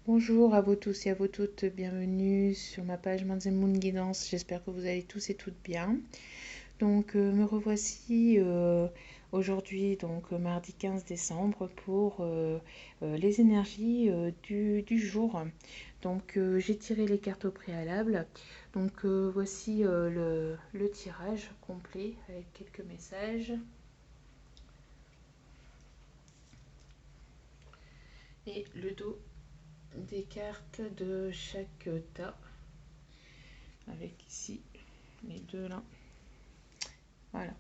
Bonjour à vous tous et à vous toutes, bienvenue sur ma page Minds and Moon Guidance, j'espère que vous allez tous et toutes bien. Donc me revoici aujourd'hui, donc mardi 15 décembre, pour les énergies du jour. Donc j'ai tiré les cartes au préalable, donc voici le tirage complet avec quelques messages. Et le dos des cartes de chaque tas, avec ici les deux là. Voilà.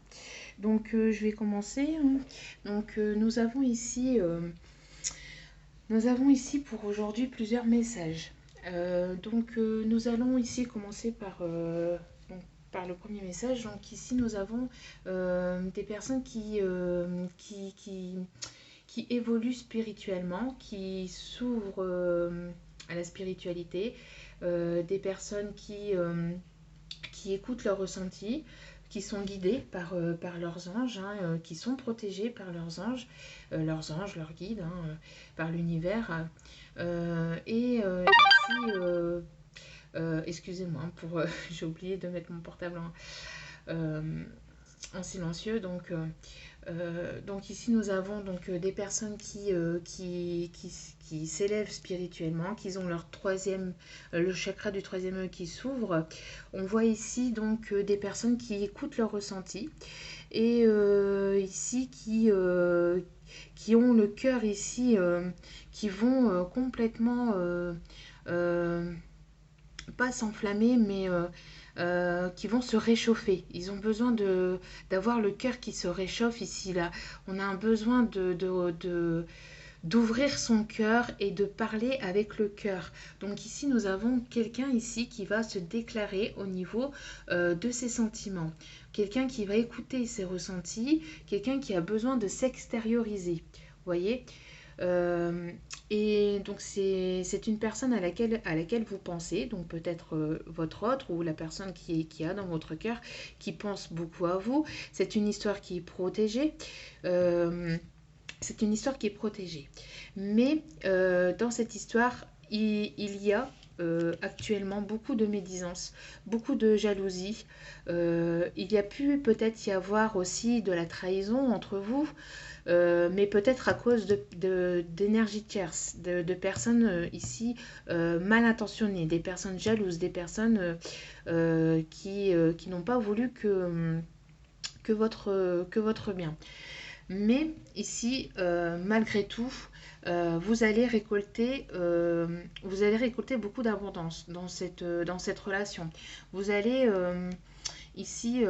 Donc je vais commencer, hein. Donc nous avons ici pour aujourd'hui plusieurs messages. Nous allons ici commencer par le premier message. Donc ici nous avons des personnes qui évoluent spirituellement, qui s'ouvrent à la spiritualité, des personnes qui écoutent leurs ressentis, qui sont guidés par leurs anges, hein, qui sont protégés par leurs anges, leurs guides, hein, par l'univers. Excusez-moi, j'ai oublié de mettre mon portable en silencieux. Donc ici nous avons des personnes qui s'élèvent spirituellement, qui ont le chakra du troisième œil qui s'ouvre. On voit ici donc des personnes qui écoutent leurs ressentis et ici qui ont le cœur ici, qui vont complètement pas s'enflammer, mais qui vont se réchauffer. Ils ont besoin d'avoir le cœur qui se réchauffe ici, là. On a un besoin d'ouvrir son cœur et de parler avec le cœur. Donc ici, nous avons quelqu'un ici qui va se déclarer au niveau de ses sentiments. Quelqu'un qui va écouter ses ressentis, quelqu'un qui a besoin de s'extérioriser. Vous voyez, et donc c'est une personne à laquelle vous pensez, donc peut-être votre autre ou la personne qui a dans votre cœur, qui pense beaucoup à vous. C'est une histoire qui est protégée. C'est une histoire qui est protégée. Mais dans cette histoire, il y a actuellement beaucoup de médisance, beaucoup de jalousie. Il y a pu peut-être y avoir aussi de la trahison entre vous, mais peut-être à cause d'énergie tierce, de personnes mal intentionnées, des personnes jalouses, des personnes qui n'ont pas voulu que votre bien. Mais ici, malgré tout, vous allez récolter beaucoup d'abondance dans cette relation. Vous allez ici,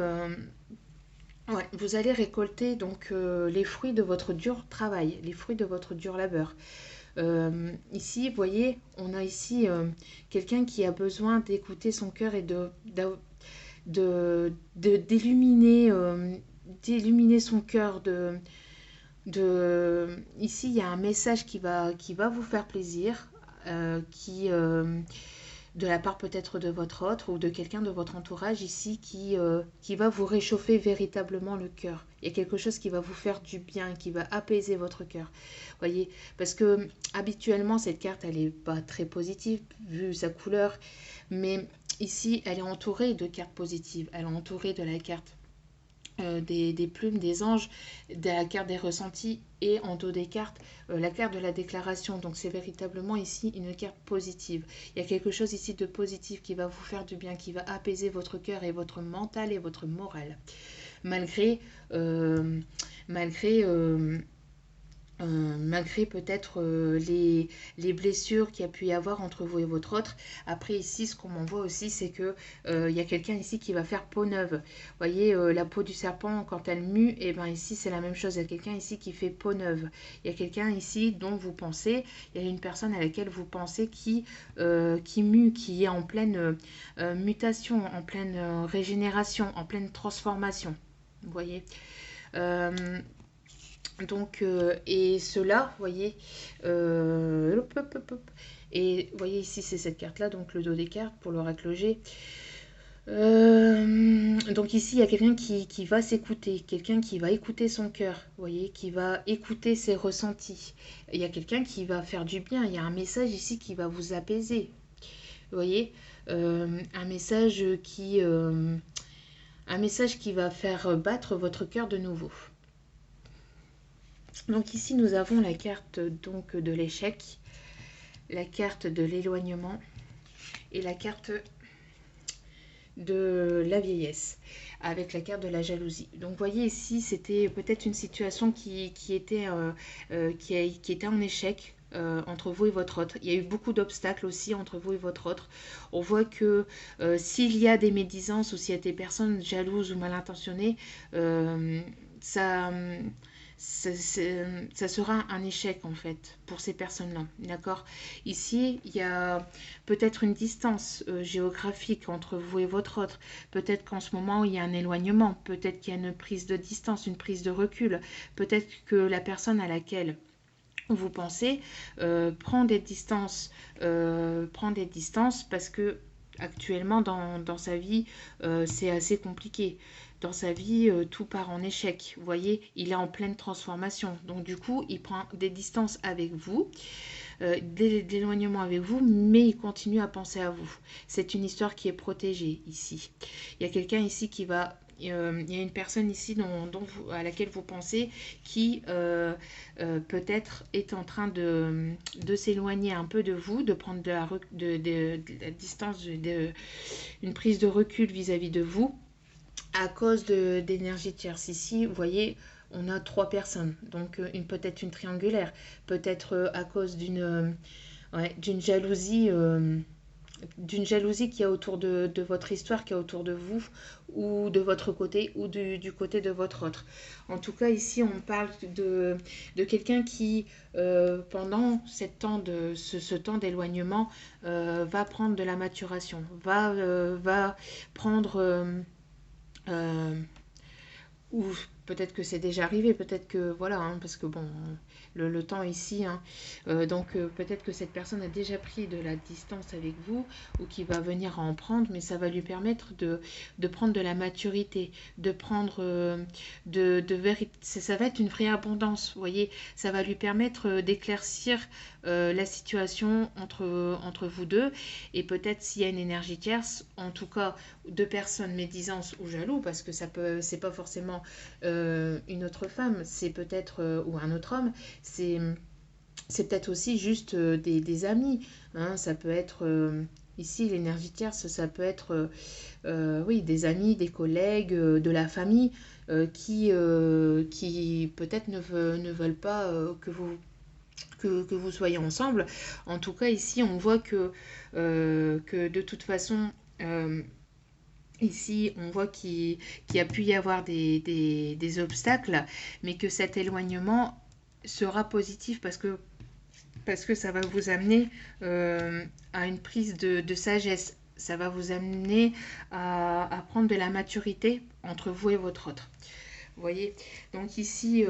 ouais, vous allez récolter donc les fruits de votre dur travail, les fruits de votre dur labeur. Ici, vous voyez, on a ici quelqu'un qui a besoin d'écouter son cœur et d'illuminer son cœur, ici il y a un message qui va vous faire plaisir, de la part peut-être de votre autre ou de quelqu'un de votre entourage ici qui va vous réchauffer véritablement le cœur. Il y a quelque chose qui va vous faire du bien, qui va apaiser votre cœur. Voyez, parce que habituellement cette carte elle est pas très positive vu sa couleur, mais ici elle est entourée de cartes positives. Elle est entourée de la carte des plumes, des anges, de la carte des ressentis et en dos des cartes, la carte de la déclaration. Donc c'est véritablement ici une carte positive. Il y a quelque chose ici de positif qui va vous faire du bien, qui va apaiser votre cœur et votre mental et votre moral. Malgré, euh, malgré malgré peut-être les blessures qu'il y a pu y avoir entre vous et votre autre. Après ici, ce qu'on m'envoie aussi, c'est que il y a quelqu'un ici qui va faire peau neuve. Vous voyez, la peau du serpent, quand elle mue, et ben ici c'est la même chose. Il y a quelqu'un ici qui fait peau neuve. Il y a quelqu'un ici dont vous pensez, il y a une personne à laquelle vous pensez qui mue, qui est en pleine mutation, en pleine régénération, en pleine transformation. Vous voyez, et cela, vous voyez, hop, hop, hop, hop. Et vous voyez ici, c'est cette carte-là, donc le dos des cartes pour l'oracle G. Donc ici, il y a quelqu'un qui va s'écouter, quelqu'un qui va écouter son cœur, vous voyez, qui va écouter ses ressentis. Il y a quelqu'un qui va faire du bien, il y a un message ici qui va vous apaiser, vous voyez. Un message un message qui va faire battre votre cœur de nouveau. Donc ici, nous avons la carte donc de l'échec, la carte de l'éloignement et la carte de la vieillesse avec la carte de la jalousie. Donc vous voyez ici, c'était peut-être une situation qui était en échec entre vous et votre autre. Il y a eu beaucoup d'obstacles aussi entre vous et votre autre. On voit que s'il y a des médisances ou s'il y a des personnes jalouses ou mal intentionnées, ça, ça sera un échec en fait pour ces personnes-là, d'accord. Ici, il y a peut-être une distance géographique entre vous et votre autre. Peut-être qu'en ce moment, il y a un éloignement. Peut-être qu'il y a une prise de distance, une prise de recul. Peut-être que la personne à laquelle vous pensez prend des distances parce que actuellement dans sa vie c'est assez compliqué. Dans sa vie tout part en échec, vous voyez, il est en pleine transformation, donc du coup il prend des distances avec vous, d'éloignement avec vous, mais il continue à penser à vous. C'est une histoire qui est protégée ici. Il y a quelqu'un ici qui va il y a une personne ici à laquelle vous pensez qui peut-être est en train de s'éloigner un peu de vous, de prendre de la distance, une prise de recul vis-à-vis de vous à cause d'énergie tierce. Ici, vous voyez, on a 3 personnes, donc peut-être une triangulaire, peut-être à cause d'une jalousie. D'une jalousie qu'il y a autour de votre histoire, qu'il y a autour de vous, ou de votre côté, ou du côté de votre autre. En tout cas, ici, on parle de quelqu'un qui, pendant ce temps d'éloignement, va prendre de la maturation, va prendre... ou peut-être que c'est déjà arrivé, peut-être que voilà, hein, parce que bon, le temps ici, hein, donc peut-être que cette personne a déjà pris de la distance avec vous ou qui va venir à en prendre, mais ça va lui permettre de prendre de la maturité, de prendre ça va être une vraie abondance, vous voyez, ça va lui permettre d'éclaircir la situation entre vous deux, et peut-être s'il y a une énergie tierce, en tout cas deux personnes médisances ou jaloux, parce que c'est pas forcément une autre femme, c'est peut-être ou un autre homme, c'est peut-être aussi juste des amis, hein, ça peut être ici l'énergie tierce, ça peut être oui, des amis, des collègues, de la famille qui peut-être ne veulent pas que vous soyez ensemble. En tout cas, ici, on voit que de toute façon, ici, on voit qu'il a pu y avoir des obstacles, mais que cet éloignement sera positif parce que ça va vous amener à une prise de sagesse. Ça va vous amener à prendre de la maturité entre vous et votre autre. Vous voyez, donc ici,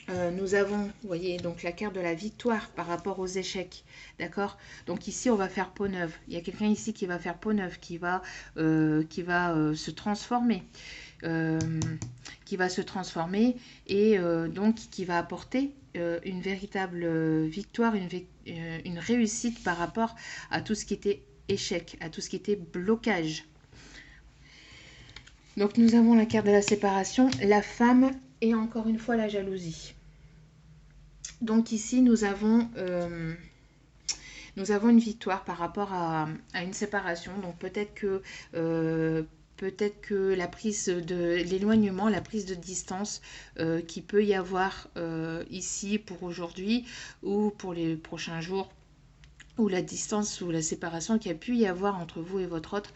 nous avons, vous voyez, donc la carte de la victoire par rapport aux échecs, d'accord. Donc ici, on va faire peau neuve. Il y a quelqu'un ici qui va faire peau neuve, qui va se transformer, euh, et donc qui va apporter une véritable victoire, une réussite par rapport à tout ce qui était échec, à tout ce qui était blocage. Donc nous avons la carte de la séparation, la femme et encore une fois la jalousie. Donc ici, nous avons une victoire par rapport à une séparation. Donc peut-être que la prise de l'éloignement, la prise de distance qui peut y avoir ici pour aujourd'hui ou pour les prochains jours, ou la distance ou la séparation qu'il y a pu y avoir entre vous et votre autre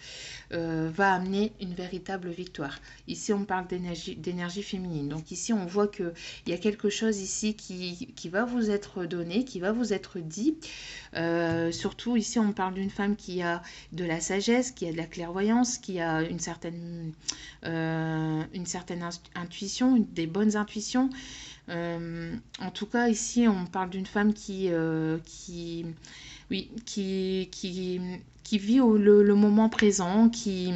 va amener une véritable victoire. Ici, on parle d'énergie féminine. Donc ici, on voit qu'il y a quelque chose ici qui va vous être donné, qui va vous être dit. Surtout, ici, on parle d'une femme qui a de la sagesse, qui a de la clairvoyance, qui a une certaine intuition, des bonnes intuitions. En tout cas, ici, on parle d'une femme qui Oui, qui vit le moment présent, qui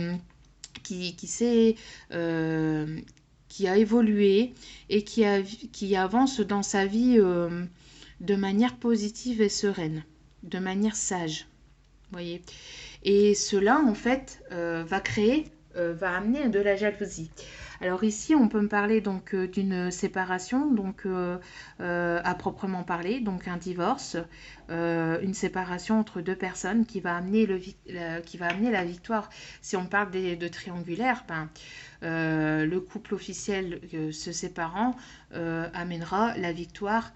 sait, qui a évolué et qui avance dans sa vie de manière positive et sereine, de manière sage. Voyez. Et cela, en fait, va amener de la jalousie. Alors ici, on peut me parler donc d'une séparation, donc à proprement parler, donc un divorce, une séparation entre deux personnes qui va amener, qui va amener la victoire. Si on parle de triangulaire, ben, le couple officiel se séparant amènera la victoire.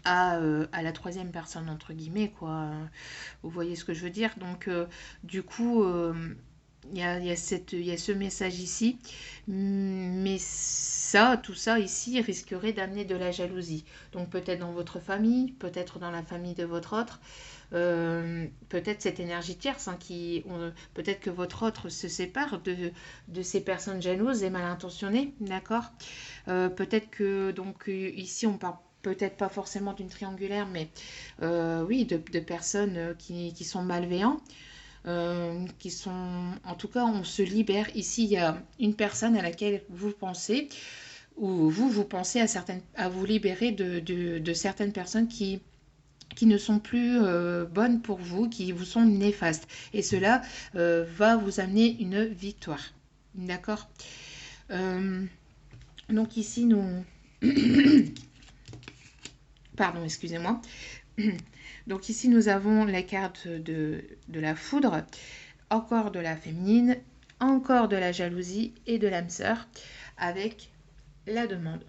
À la troisième personne entre guillemets quoi, vous voyez ce que je veux dire, donc du coup il y a ce message ici, mais tout ça ici risquerait d'amener de la jalousie, donc peut-être dans votre famille, peut-être dans la famille de votre autre, peut-être cette énergie tierce hein, peut-être que votre autre se sépare de ces personnes jalouses et mal intentionnées, d'accord, peut-être que donc ici on parle peut-être pas forcément d'une triangulaire, mais oui, de personnes qui sont malveillants, qui sont... En tout cas, on se libère. Ici, il y a une personne à laquelle vous pensez, ou vous pensez à vous libérer de certaines personnes qui ne sont plus bonnes pour vous, qui vous sont néfastes. Et cela va vous amener une victoire. D'accord. Donc ici, nous... Pardon, excusez-moi. Donc ici, nous avons la carte de la foudre, encore de la féminine, encore de la jalousie et de l'âme sœur, avec la demande.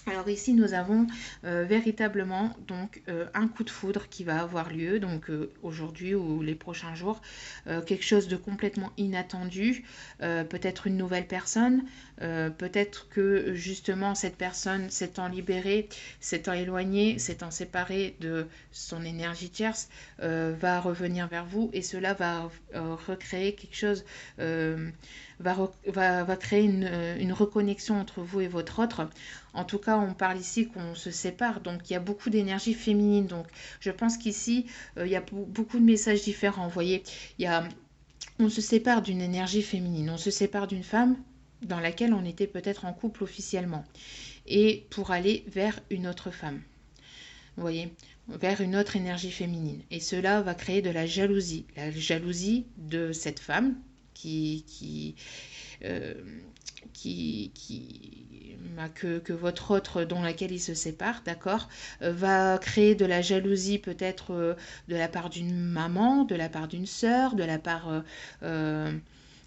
Alors ici, nous avons véritablement donc un coup de foudre qui va avoir lieu, donc aujourd'hui ou les prochains jours, quelque chose de complètement inattendu, peut-être une nouvelle personne, peut-être que justement cette personne s'étant libérée, s'étant éloignée, s'étant séparée de son énergie tierce, va revenir vers vous et cela va recréer quelque chose, va créer une reconnexion entre vous et votre autre. En tout cas, on parle ici qu'on se sépare, donc il y a beaucoup d'énergie féminine. Donc, je pense qu'ici, il y a beaucoup de messages différents. Vous voyez, on se sépare d'une énergie féminine, on se sépare d'une femme dans laquelle on était peut-être en couple officiellement, et pour aller vers une autre femme. Vous voyez, vers une autre énergie féminine. Et cela va créer de la jalousie de cette femme euh, que votre autre dans laquelle il se sépare, d'accord, va créer de la jalousie peut-être de la part d'une maman, de la part d'une sœur, de la part,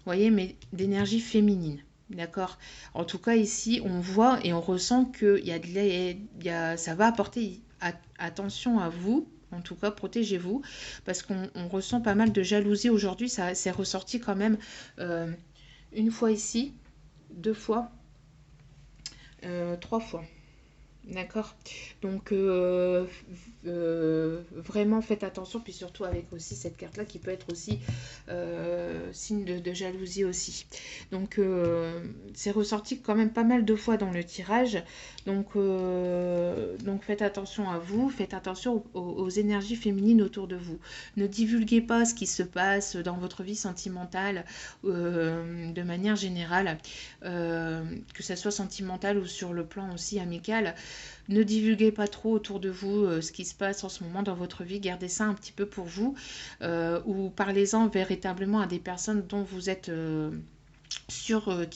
voyez, mais d'énergie féminine. D'accord. En tout cas, ici, on voit et on ressent que ça va apporter attention à vous. En tout cas, protégez-vous parce qu'on ressent pas mal de jalousie aujourd'hui. Ça s'est ressorti quand même une fois ici, 2 fois, 3 fois. D'accord. Donc vraiment faites attention, puis surtout avec aussi cette carte là qui peut être aussi signe de jalousie aussi. Donc c'est ressorti quand même pas mal de fois dans le tirage. Donc faites attention à vous, faites attention aux énergies féminines autour de vous. Ne divulguez pas ce qui se passe dans votre vie sentimentale de manière générale, que ce soit sentimentale ou sur le plan aussi amical. Ne divulguez pas trop autour de vous ce qui se passe en ce moment dans votre vie, gardez ça un petit peu pour vous, ou parlez-en véritablement à des personnes dont vous êtes sûr,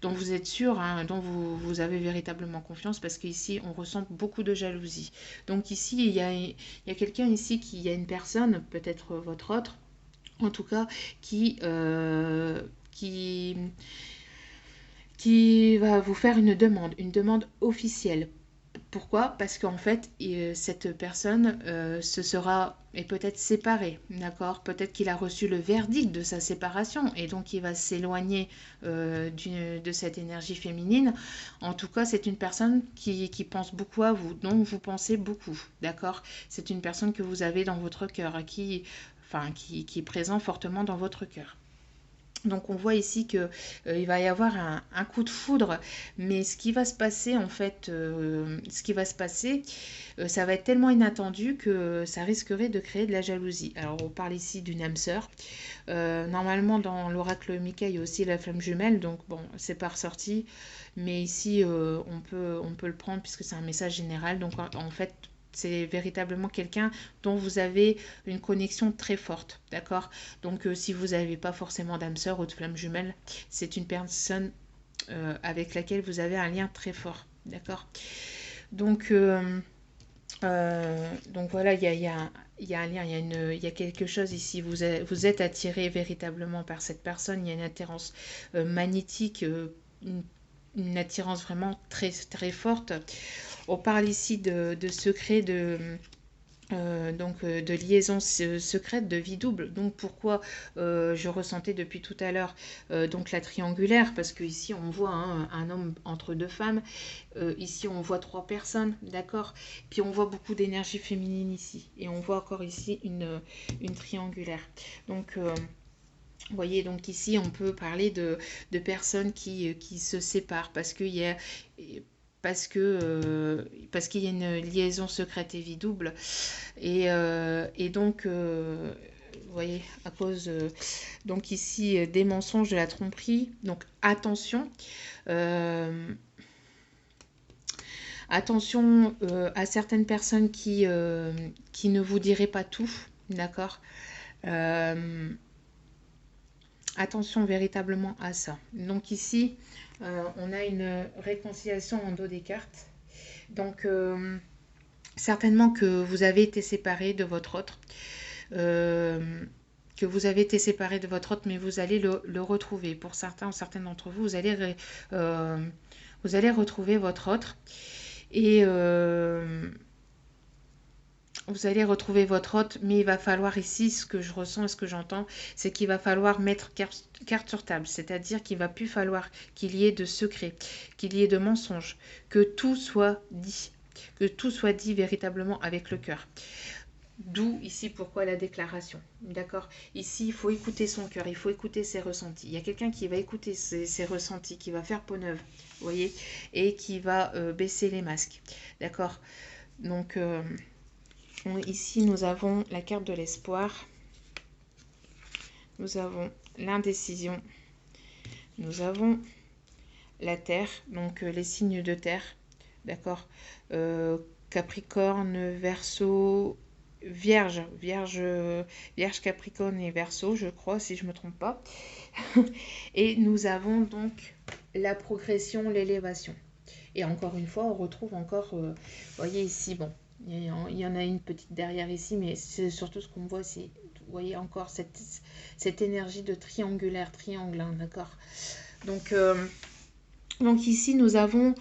dont vous êtes sûr, hein, dont vous avez véritablement confiance, parce qu'ici on ressent beaucoup de jalousie. Donc ici il y a quelqu'un ici qui a une personne, peut-être votre autre, en tout cas, qui va vous faire une demande officielle. Pourquoi? Parce qu'en fait, cette personne est peut-être séparée, d'accord? Peut-être qu'il a reçu le verdict de sa séparation et donc il va s'éloigner de cette énergie féminine. En tout cas, c'est une personne qui pense beaucoup à vous, dont vous pensez beaucoup, d'accord? C'est une personne que vous avez dans votre cœur, qui est présent fortement dans votre cœur. Donc on voit ici que il va y avoir un coup de foudre, mais ce qui va se passer en fait, ça va être tellement inattendu que ça risquerait de créer de la jalousie. Alors on parle ici d'une âme sœur. Normalement dans l'oracle Mika il y a aussi la flamme jumelle, donc bon c'est pas ressorti, mais ici on peut le prendre puisque c'est un message général. Donc en fait c'est véritablement quelqu'un dont vous avez une connexion très forte, d'accord? Donc si vous n'avez pas forcément d'âme sœur ou de flamme jumelle, c'est une personne avec laquelle vous avez un lien très fort, d'accord? Donc, donc voilà, il y a un lien, il y a quelque chose ici. Vous êtes attiré véritablement par cette personne, il y a une attirance magnétique, une attirance vraiment très, très forte. On parle ici de secret, de liaison secrète, de vie double. Donc pourquoi je ressentais depuis tout à l'heure donc la triangulaire, parce que ici on voit un homme entre deux femmes, ici on voit trois personnes, d'accord, puis on voit beaucoup d'énergie féminine ici, et on voit encore ici une triangulaire. Donc vous voyez, donc ici on peut parler de personnes qui se séparent parce qu'il y a parce qu'il y a une liaison secrète et vie double, et donc vous voyez, à cause donc ici des mensonges, de la tromperie, donc attention, euh, attention à certaines personnes qui ne vous diraient pas tout, d'accord. Euh, Attention véritablement à ça. Donc ici, on a une réconciliation en dos des cartes. Donc certainement que vous avez été séparé de votre autre. Que vous avez été séparé de votre autre, mais vous allez le retrouver. Pour certains ou certaines d'entre vous, vous allez retrouver votre autre. Et vous allez retrouver votre hôte, mais il va falloir ici, ce que je ressens et ce que j'entends, c'est qu'il va falloir mettre carte sur table, c'est-à-dire qu'il va plus falloir qu'il y ait de secrets, qu'il y ait de mensonges, que tout soit dit véritablement avec le cœur. D'où ici pourquoi la déclaration, d'accord? Ici, il faut écouter son cœur, il faut écouter ses ressentis. Il y a quelqu'un qui va écouter ses ressentis, qui va faire peau neuve, vous voyez, et qui va baisser les masques, d'accord? Donc ici, nous avons la carte de l'espoir, nous avons l'indécision, nous avons la terre, donc les signes de terre, d'accord, Capricorne, Verseau, Vierge, Capricorne et Verseau, je crois, si je ne me trompe pas. Et nous avons donc la progression, l'élévation. Et encore une fois, on retrouve encore, vous voyez ici, bon, il y en a une petite derrière ici, mais c'est surtout ce qu'on voit, c'est, vous voyez encore cette énergie de triangulaire, triangle, hein, d'accord. Donc ici, nous avons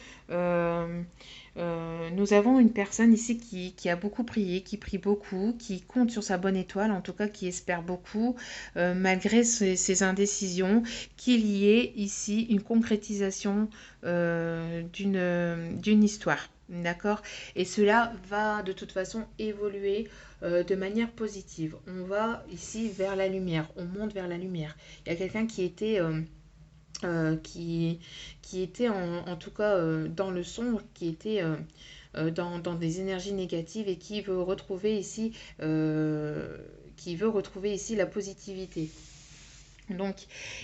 une personne ici qui a beaucoup prié, qui prie beaucoup, qui compte sur sa bonne étoile, en tout cas qui espère beaucoup, malgré ses indécisions, qu'il y ait ici une concrétisation d'une histoire. D'accord? Et cela va de toute façon évoluer de manière positive. On va ici vers la lumière, on monte vers la lumière. Il y a quelqu'un qui était... qui était en tout cas dans le sombre, qui était dans des énergies négatives et qui veut retrouver ici la positivité. Donc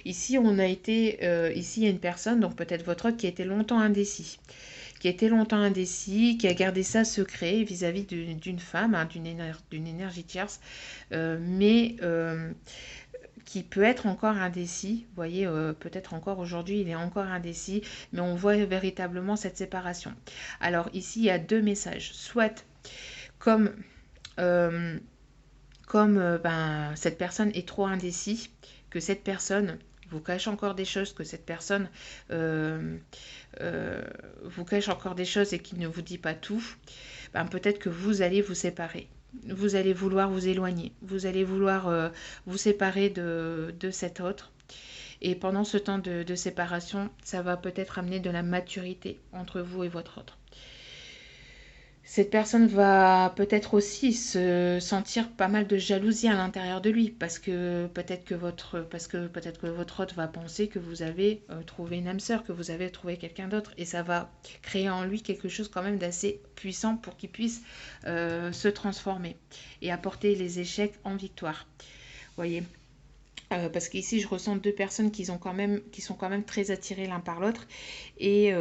ici ici il y a une personne, donc peut-être votre autre, qui a été longtemps indécis, qui a gardé ça secret vis-à-vis d'une femme, hein, d'une énergie tierce, mais qui peut être encore indécis. Vous voyez, peut-être encore aujourd'hui, il est encore indécis, mais on voit véritablement cette séparation. Alors ici, il y a deux messages. Soit comme, cette personne est trop indécis, que cette personne vous cache encore des choses, que cette personne vous cache encore des choses et qu'il ne vous dit pas tout, peut-être que vous allez vous séparer. Vous allez vouloir vous éloigner, vous allez vouloir vous séparer de cet autre. Et pendant ce temps de séparation, ça va peut-être amener de la maturité entre vous et votre autre. Cette personne va peut-être aussi se sentir pas mal de jalousie à l'intérieur de lui parce que peut-être que votre hôte va penser que vous avez trouvé une âme sœur, que vous avez trouvé quelqu'un d'autre et ça va créer en lui quelque chose quand même d'assez puissant pour qu'il puisse se transformer et apporter les échecs en victoire. Voyez. Parce qu'ici je ressens deux personnes qui sont quand même très attirées l'un par l'autre et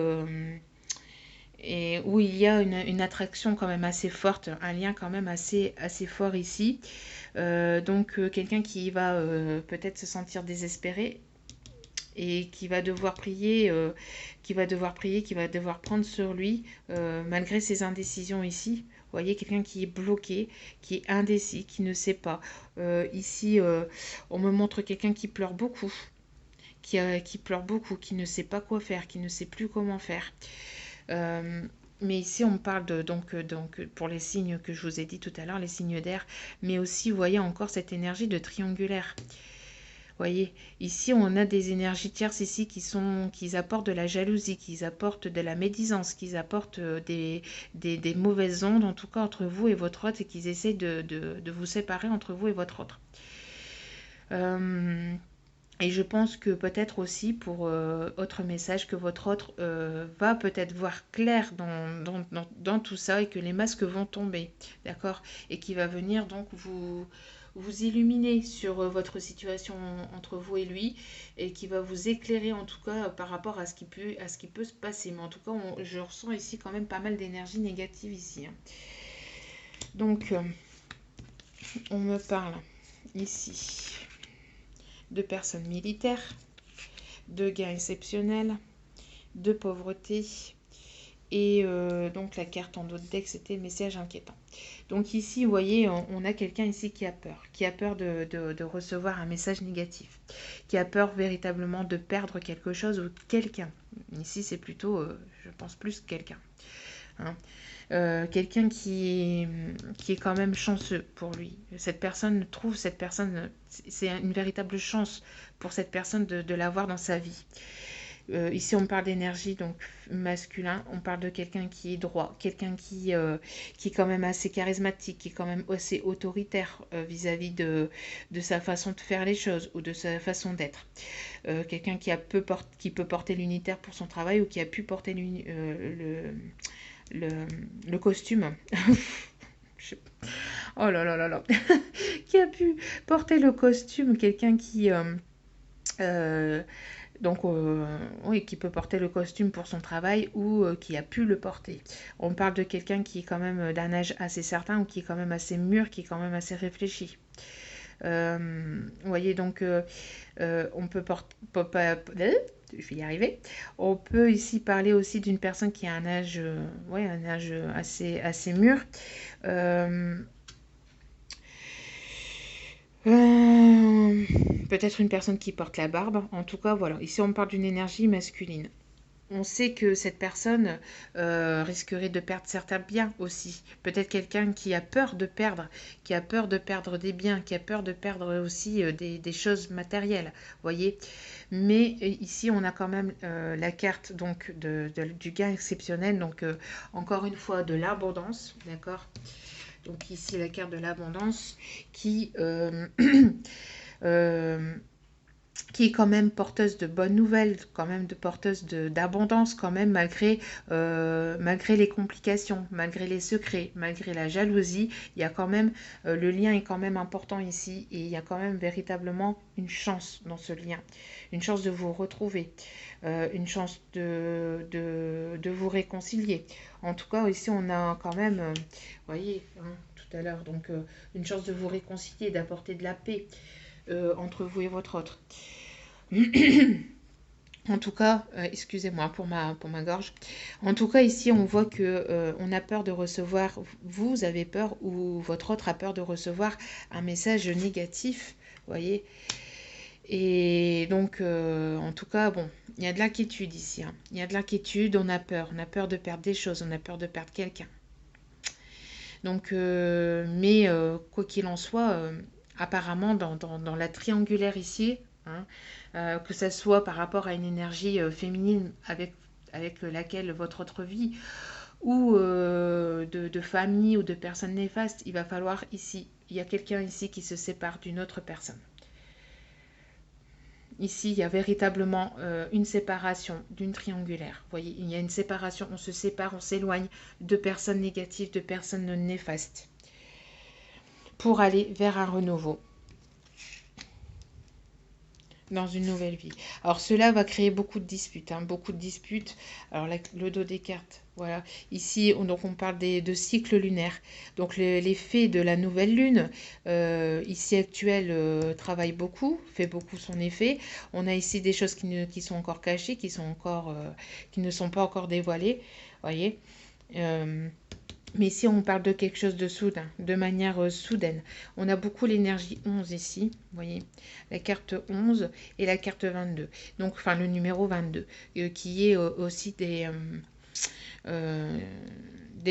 où il y a une attraction quand même assez forte, un lien quand même assez fort ici. Quelqu'un qui va peut-être se sentir désespéré et qui va devoir prendre sur lui malgré ses indécisions ici. Vous voyez, quelqu'un qui est bloqué, qui est indécis, qui ne sait pas. Ici, on me montre quelqu'un qui pleure beaucoup, qui pleure beaucoup, qui ne sait pas quoi faire, qui ne sait plus comment faire. Mais ici, on parle donc pour les signes que je vous ai dit tout à l'heure, les signes d'air, mais aussi, vous voyez encore cette énergie de triangulaire. Vous voyez, ici, on a des énergies tierces ici qui apportent de la jalousie, qui apportent de la médisance, qui apportent des mauvaises ondes, en tout cas, entre vous et votre autre, et qui essaient de vous séparer entre vous et votre autre. Et je pense que peut-être aussi pour autre message que votre autre va peut-être voir clair dans tout ça et que les masques vont tomber, d'accord? Et qui va venir donc vous illuminer sur votre situation entre vous et lui et qui va vous éclairer en tout cas par rapport à ce qui peut se passer. Mais en tout cas, je ressens ici quand même pas mal d'énergie négative ici. Hein. Donc, on me parle ici de personnes militaires, de gains exceptionnels, de pauvreté. Et donc la carte en haut de deck, c'était message inquiétant. Donc ici, vous voyez, on a quelqu'un ici qui a peur de recevoir un message négatif, qui a peur véritablement de perdre quelque chose ou quelqu'un. Ici, c'est plutôt, je pense plus quelqu'un. Hein. Quelqu'un qui est quand même chanceux pour lui. Cette personne, c'est une véritable chance pour cette personne de l'avoir dans sa vie. Ici, on parle d'énergie, donc masculin. On parle de quelqu'un qui est droit, quelqu'un qui est quand même assez charismatique, qui est quand même assez autoritaire vis-à-vis de sa façon de faire les choses ou de sa façon d'être. Quelqu'un qui peut porter l'unitaire pour son travail ou qui a pu porter le costume. Oh là là là là. Qui a pu porter le costume, quelqu'un qui... oui, qui peut porter le costume pour son travail ou qui a pu le porter. On parle de quelqu'un qui est quand même d'un âge assez certain ou qui est quand même assez mûr, qui est quand même assez réfléchi. Vous voyez, donc on peut porter... Je vais y arriver. On peut ici parler aussi d'une personne qui a un âge assez mûr. Peut-être une personne qui porte la barbe. En tout cas, voilà. Ici, on parle d'une énergie masculine. On sait que cette personne risquerait de perdre certains biens aussi. Peut-être quelqu'un qui a peur de perdre, des biens, qui a peur de perdre aussi des choses matérielles, voyez. Mais ici, on a quand même la carte donc du gain exceptionnel, donc encore une fois de l'abondance, d'accord. Donc ici, la carte de l'abondance qui qui est quand même porteuse de bonnes nouvelles, quand même porteuse d'abondance, quand même, malgré les complications, malgré les secrets, malgré la jalousie, il y a quand même, le lien est quand même important ici, et il y a quand même véritablement une chance dans ce lien, une chance de vous retrouver, une chance de vous réconcilier. En tout cas, ici, on a quand même, vous voyez, hein, tout à l'heure, donc une chance de vous réconcilier, d'apporter de la paix entre vous et votre autre. En tout cas, excusez-moi pour ma gorge. En tout cas, ici, on voit que on a peur de recevoir, vous avez peur ou votre autre a peur de recevoir un message négatif, voyez. Et donc, en tout cas, bon, il y a de l'inquiétude ici. Hein. Il y a de l'inquiétude, on a peur de perdre des choses, on a peur de perdre quelqu'un. Donc, quoi qu'il en soit, apparemment, dans la triangulaire ici, hein, que ça soit par rapport à une énergie féminine avec laquelle votre autre vie, ou de famille ou de personnes néfastes, il va falloir ici, il y a quelqu'un ici qui se sépare d'une autre personne. Ici, il y a véritablement une séparation d'une triangulaire. Vous voyez, il y a une séparation, on se sépare, on s'éloigne de personnes négatives, de personnes néfastes, pour aller vers un renouveau dans une nouvelle vie. Alors cela va créer beaucoup de disputes, hein, beaucoup de disputes. Alors le dos des cartes, voilà. Ici, on parle de cycles lunaires. Donc l'effet de la nouvelle lune, ici actuelle, travaille beaucoup, fait beaucoup son effet. On a ici des choses qui sont encore cachées, qui ne sont pas encore dévoilées. Voyez. Mais ici, on parle de quelque chose de soudain, de manière soudaine. On a beaucoup l'énergie 11 ici, vous voyez, la carte 11 et la carte 22. Donc, enfin, le numéro 22, qui est aussi des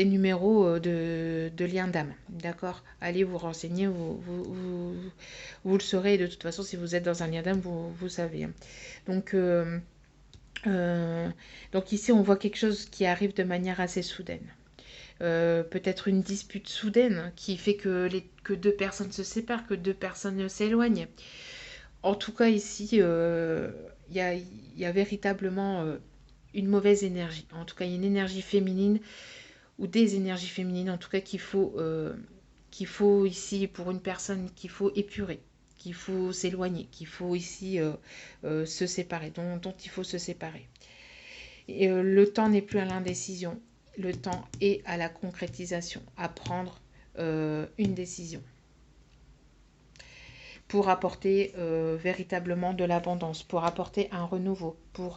numéros de liens d'âme. D'accord. Allez vous renseigner, vous le saurez. De toute façon, si vous êtes dans un lien d'âme, vous savez. Hein. Donc ici, on voit quelque chose qui arrive de manière assez soudaine. Peut-être une dispute soudaine qui fait que deux personnes se séparent, que deux personnes s'éloignent. En tout cas, ici, il y a véritablement une mauvaise énergie. En tout cas, il y a une énergie féminine ou des énergies féminines, en tout cas, qu'il faut ici, pour une personne, qu'il faut épurer, qu'il faut s'éloigner, qu'il faut ici se séparer, dont il faut se séparer. Et, le temps n'est plus à l'indécision. Le temps est à la concrétisation, à prendre une décision pour apporter véritablement de l'abondance, pour apporter un renouveau. Vous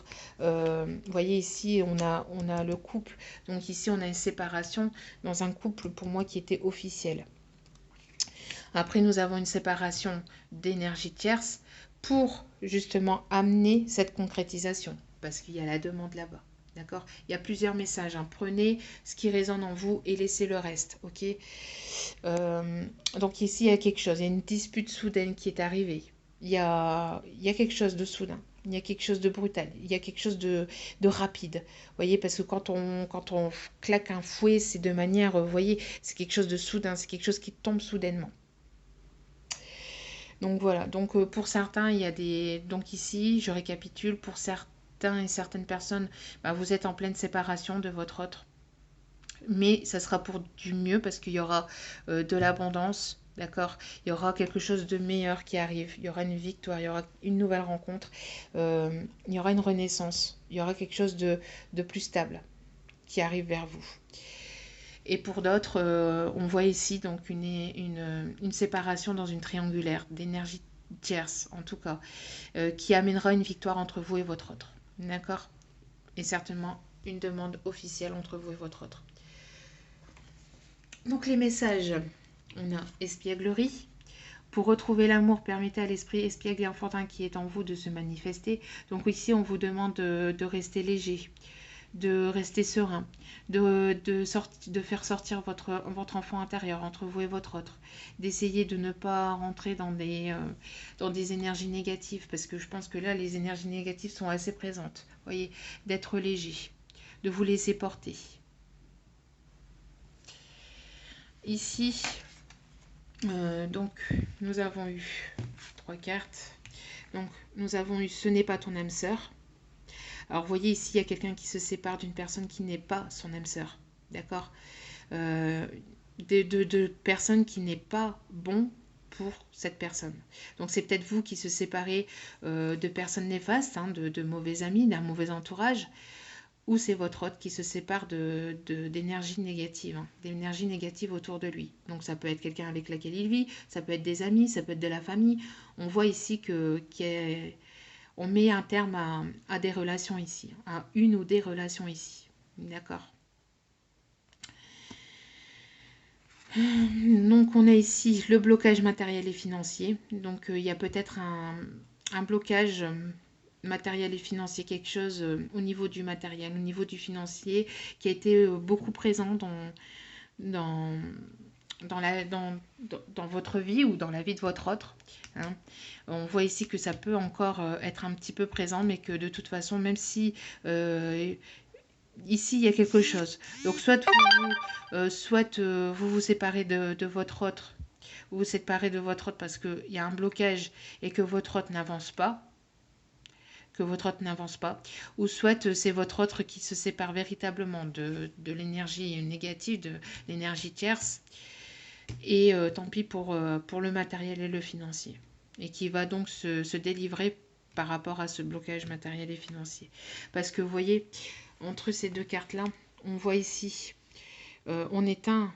voyez ici, on a le couple. Donc ici, on a une séparation dans un couple, pour moi, qui était officiel. Après, nous avons une séparation d'énergie tierce pour justement amener cette concrétisation, parce qu'il y a la demande là-bas. D'accord. Il y a plusieurs messages. Hein. Prenez ce qui résonne en vous et laissez le reste. Ok. Donc ici, il y a quelque chose. Il y a une dispute soudaine qui est arrivée. Il y a quelque chose de soudain. Il y a quelque chose de brutal. Il y a quelque chose de rapide. Vous voyez, parce que quand on claque un fouet, c'est de manière, vous voyez, c'est quelque chose de soudain. C'est quelque chose qui tombe soudainement. Donc voilà. Donc pour certains, il y a des... Donc ici, je récapitule. Pour certains et certaines personnes, vous êtes en pleine séparation de votre autre. Mais ça sera pour du mieux parce qu'il y aura de l'abondance, d'accord. Il y aura quelque chose de meilleur qui arrive. Il y aura une victoire, il y aura une nouvelle rencontre. Il y aura une renaissance. Il y aura quelque chose de plus stable qui arrive vers vous. Et pour d'autres, on voit ici donc une séparation dans une triangulaire d'énergie tierce, en tout cas, qui amènera une victoire entre vous et votre autre. D'accord. Et certainement une demande officielle entre vous et votre autre. Donc les messages, on a espièglerie. Pour retrouver l'amour, permettez à l'esprit espiègle et enfantin qui est en vous de se manifester. Donc ici, on vous demande de rester léger, de rester serein, de faire sortir votre enfant intérieur entre vous et votre autre, d'essayer de ne pas rentrer dans des énergies négatives, parce que je pense que là, les énergies négatives sont assez présentes. Vous voyez, d'être léger, de vous laisser porter. Ici, donc, nous avons eu 3 cartes. Donc, nous avons eu « Ce n'est pas ton âme sœur ». Alors, vous voyez ici, il y a quelqu'un qui se sépare d'une personne qui n'est pas son âme sœur. D'accord. De personnes qui n'est pas bon pour cette personne. Donc, c'est peut-être vous qui se séparez de personnes néfastes, hein, de mauvais amis, d'un mauvais entourage, ou c'est votre hôte qui se sépare d'énergie négative, hein, d'énergie négative autour de lui. Donc ça peut être quelqu'un avec lequel il vit, ça peut être des amis, ça peut être de la famille. On voit ici on met un terme à des relations ici, à une ou des relations ici. D'accord. Donc on a ici le blocage matériel et financier. Donc il y a peut-être un blocage matériel et financier, quelque chose au niveau du matériel, au niveau du financier, qui a été beaucoup présent dans votre vie ou dans la vie de votre autre. Hein. On voit ici que ça peut encore être un petit peu présent, mais que de toute façon, même si ici, il y a quelque chose. Donc, vous vous séparez de votre autre, vous vous séparez de votre autre parce qu'il y a un blocage et que votre autre n'avance pas, ou soit c'est votre autre qui se sépare véritablement de l'énergie négative, de l'énergie tierce, et tant pis pour le matériel et le financier, et qui va donc se délivrer par rapport à ce blocage matériel et financier. Parce que vous voyez, entre ces deux cartes-là, on voit ici, on éteint,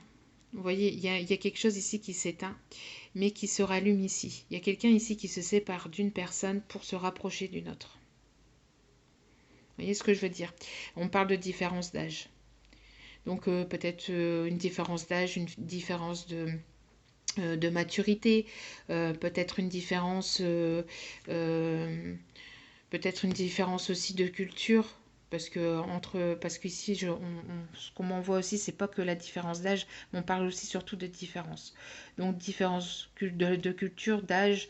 vous voyez, il y a quelque chose ici qui s'éteint, mais qui se rallume ici. Il y a quelqu'un ici qui se sépare d'une personne pour se rapprocher d'une autre. Vous voyez ce que je veux dire? On parle de différence d'âge. Donc peut-être une différence d'âge, une différence de maturité, peut-être une différence aussi de culture, parce qu'ici ce qu'on m'envoie aussi, c'est pas que la différence d'âge, mais on parle aussi surtout de différence. Donc différence de culture, d'âge,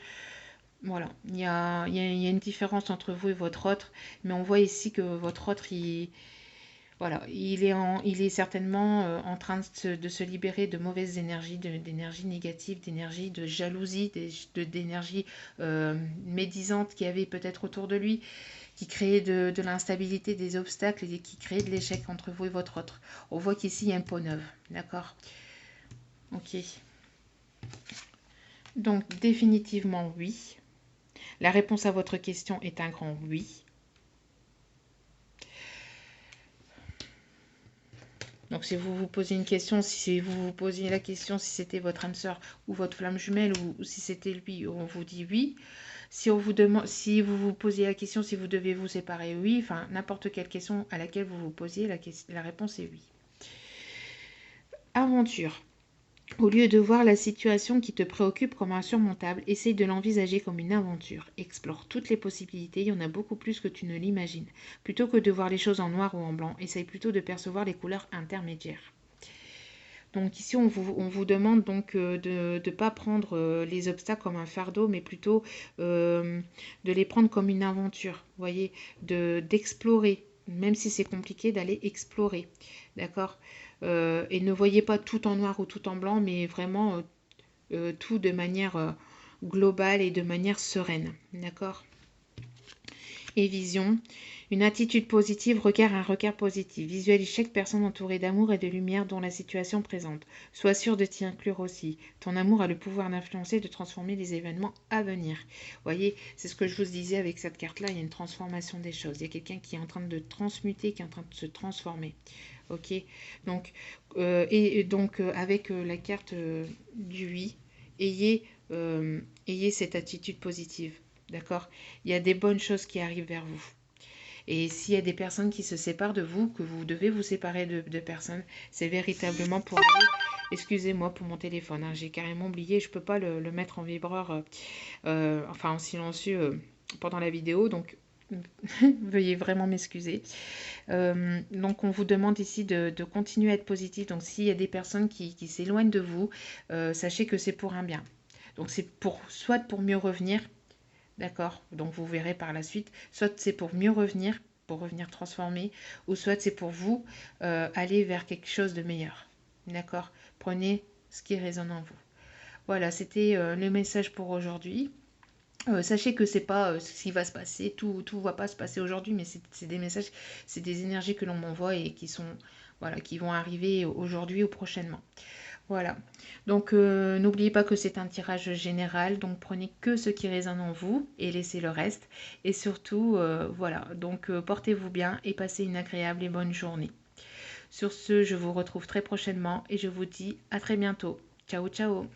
voilà, il y a une différence entre vous et votre autre, mais on voit ici que votre autre, voilà, il est certainement en train de se libérer de mauvaises énergies, d'énergie négative, d'énergie de jalousie, d'énergie médisante qu'il y avait peut-être autour de lui, qui créait de l'instabilité, des obstacles et qui créait de l'échec entre vous et votre autre. On voit qu'ici, il y a une peau neuve, d'accord? Ok. Donc, définitivement, oui. La réponse à votre question est un grand oui. Donc si vous vous posez une question, si vous vous posiez la question si c'était votre âme sœur ou votre flamme jumelle ou si c'était lui, on vous dit oui. Si on vous demande, si vous vous posiez la question si vous devez vous séparer, oui. Enfin, n'importe quelle question à laquelle vous vous posiez, la réponse est oui. Aventure. Au lieu de voir la situation qui te préoccupe comme insurmontable, essaye de l'envisager comme une aventure. Explore toutes les possibilités, il y en a beaucoup plus que tu ne l'imagines. Plutôt que de voir les choses en noir ou en blanc, essaye plutôt de percevoir les couleurs intermédiaires. Donc ici, on vous demande donc de ne pas prendre les obstacles comme un fardeau, mais plutôt de les prendre comme une aventure. Vous voyez, d'explorer, même si c'est compliqué, d'aller explorer. D'accord? Et ne voyez pas tout en noir ou tout en blanc, mais vraiment tout de manière globale et de manière sereine. D'accord? Et vision. Une attitude positive requiert un regard positif. Visualise chaque personne entourée d'amour et de lumière dont la situation présente. Sois sûr de t'y inclure aussi. Ton amour a le pouvoir d'influencer et de transformer les événements à venir. Vous voyez, c'est ce que je vous disais avec cette carte-là, il y a une transformation des choses. Il y a quelqu'un qui est en train de transmuter, qui est en train de se transformer. Ok, donc, avec la carte du oui, ayez cette attitude positive. D'accord? Il y a des bonnes choses qui arrivent vers vous. Et s'il y a des personnes qui se séparent de vous, que vous devez vous séparer de personnes, c'est véritablement pour aller... Excusez-moi pour mon téléphone, hein, j'ai carrément oublié, je ne peux pas le mettre en vibreur, enfin en silencieux pendant la vidéo, donc veuillez vraiment m'excuser. Donc on vous demande ici de continuer à être positif. Donc s'il y a des personnes qui s'éloignent de vous, sachez que c'est pour un bien. Donc c'est soit pour mieux revenir, d'accord? Donc vous verrez par la suite, soit c'est pour mieux revenir, pour revenir transformé, ou soit c'est pour vous aller vers quelque chose de meilleur. D'accord? Prenez ce qui résonne en vous. Voilà, c'était le message pour aujourd'hui. Sachez que c'est pas ce qui va se passer, tout va pas se passer aujourd'hui, mais c'est des messages, c'est des énergies que l'on m'envoie et qui sont, voilà, qui vont arriver aujourd'hui ou prochainement. Voilà, donc n'oubliez pas que c'est un tirage général, donc prenez que ce qui résonne en vous et laissez le reste. Et surtout, voilà, donc portez-vous bien et passez une agréable et bonne journée. Sur ce, je vous retrouve très prochainement et je vous dis à très bientôt. Ciao, ciao!